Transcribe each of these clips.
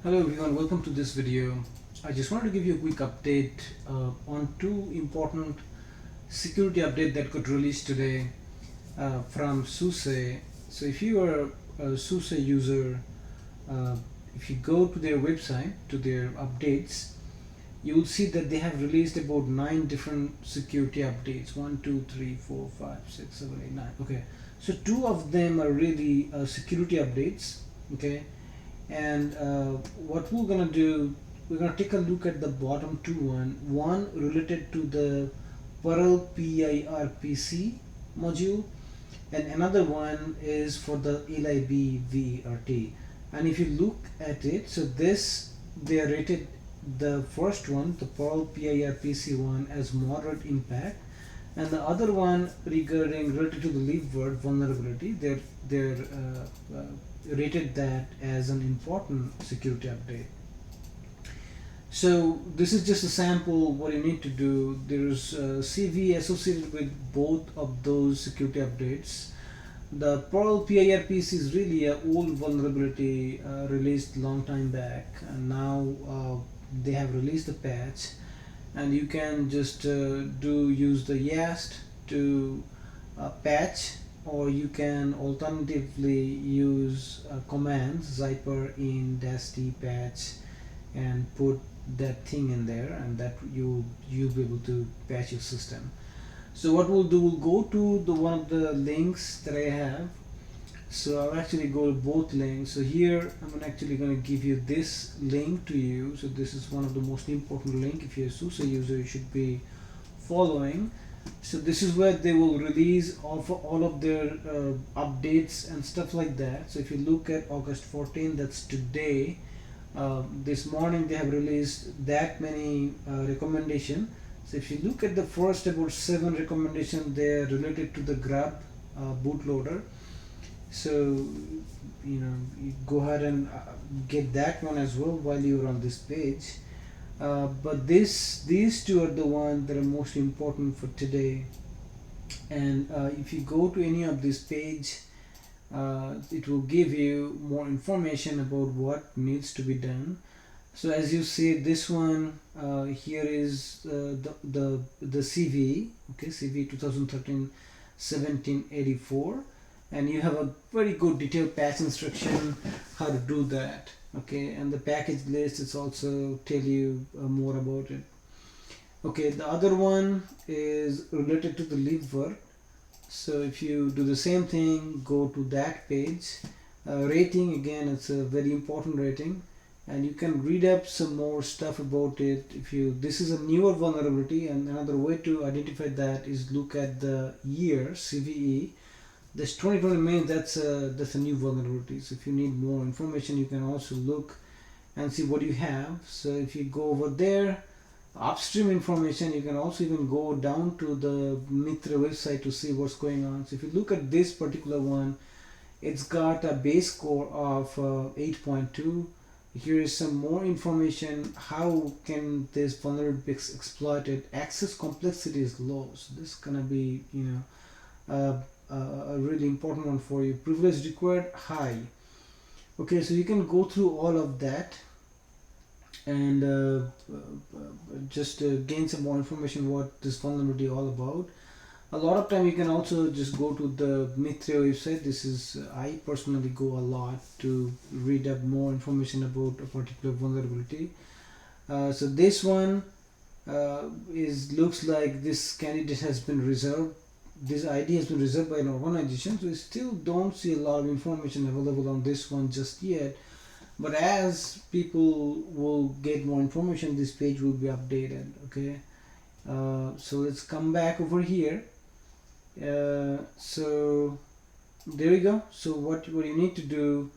Hello everyone, welcome to this video. I just wanted to give you a quick update on two important security updates that got released today from SUSE. So if you are a SUSE user, uh, if you go to their website, to their updates, you will see that they have released about 9 different security updates. 1, 2, 3, 4, 5, 6, 7, 8, 9. Okay, so 2 of them are really security updates. Okay, and what we're gonna do, we're gonna take a look at the bottom two one related to the Perl PIRPC module, and another one is for the libvert. And if you look at it, so this, they are rated, the first one, the Perl PIRPC one, as moderate impact, and the other one regarding related to the libvert vulnerability, they're rated that as an important security update. So this is just a sample. What you need to do, there's CVE associated with both of those security updates. The Perl PIRPC is really an old vulnerability released long time back, and now they have released a patch, and you can just use the YaST to patch, or you can alternatively use commands zypper in -t patch and put that thing in there, and that you'll be able to patch your system. So what we'll do, we'll go to the one of the links that I have. So I'll actually go to both links. So here I'm actually going to give you this link to you. So this is one of the most important link. If you're a SUSE user, you should be following. So this is where they will release all of their updates and stuff like that. So if you look at August 14, that's today, this morning they have released that many recommendation. So if you look at the first about 7 recommendations, they are related to the grub bootloader. So you go ahead and get that one as well while you're on this page. But these two are the ones that are most important for today. And if you go to any of this page, it will give you more information about what needs to be done. So as you see, this one here is the CVE, okay, CVE 2013-1784, and you have a very good detailed patch instruction how to do that. Okay, and the package list is also tell you more about it. Okay, the other one is related to the libvert. So if you do the same thing, go to that page. Rating, again, it's a very important rating, and you can read up some more stuff about it. This is a newer vulnerability, and another way to identify that is look at the year CVE. This 2020 means that's a new vulnerability. So if you need more information, you can also look and see what you have. So if you go over there, upstream information, you can also even go down to the MITRE website to see what's going on. So if you look at this particular one, it's got a base score of 8.2. Here is some more information. How can this vulnerability be exploited? Access complexity is low. So this is gonna be a really important one for you. Privilege required, high. Okay, so you can go through all of that and just gain some more information what this vulnerability all about. A lot of time you can also just go to the MITRE website. This is I personally go a lot to read up more information about a particular vulnerability. So this one looks like this candidate has been reserved. This ID has been reserved by an organization, so we still don't see a lot of information available on this one just yet. But as people will get more information, this page will be updated. Okay, so let's come back over here. So there we go. So what you need to do,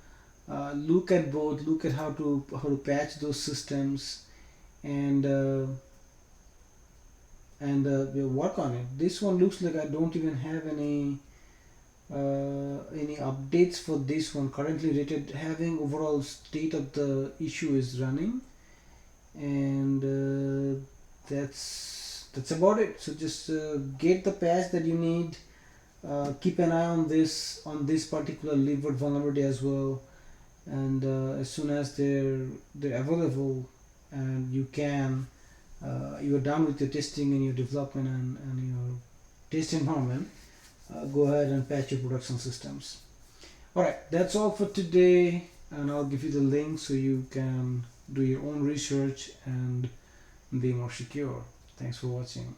look at both, look at how to patch those systems, and work on it. This one looks like I don't even have any updates for this one. Currently rated having overall state of the issue is running, and that's about it. So just get the patch that you need. Keep an eye on this particular libvert vulnerability as well, and as soon as they're available and you're done with your testing and your development and your test environment, go ahead and patch your production systems. Alright, that's all for today, and I'll give you the link so you can do your own research and be more secure. Thanks for watching.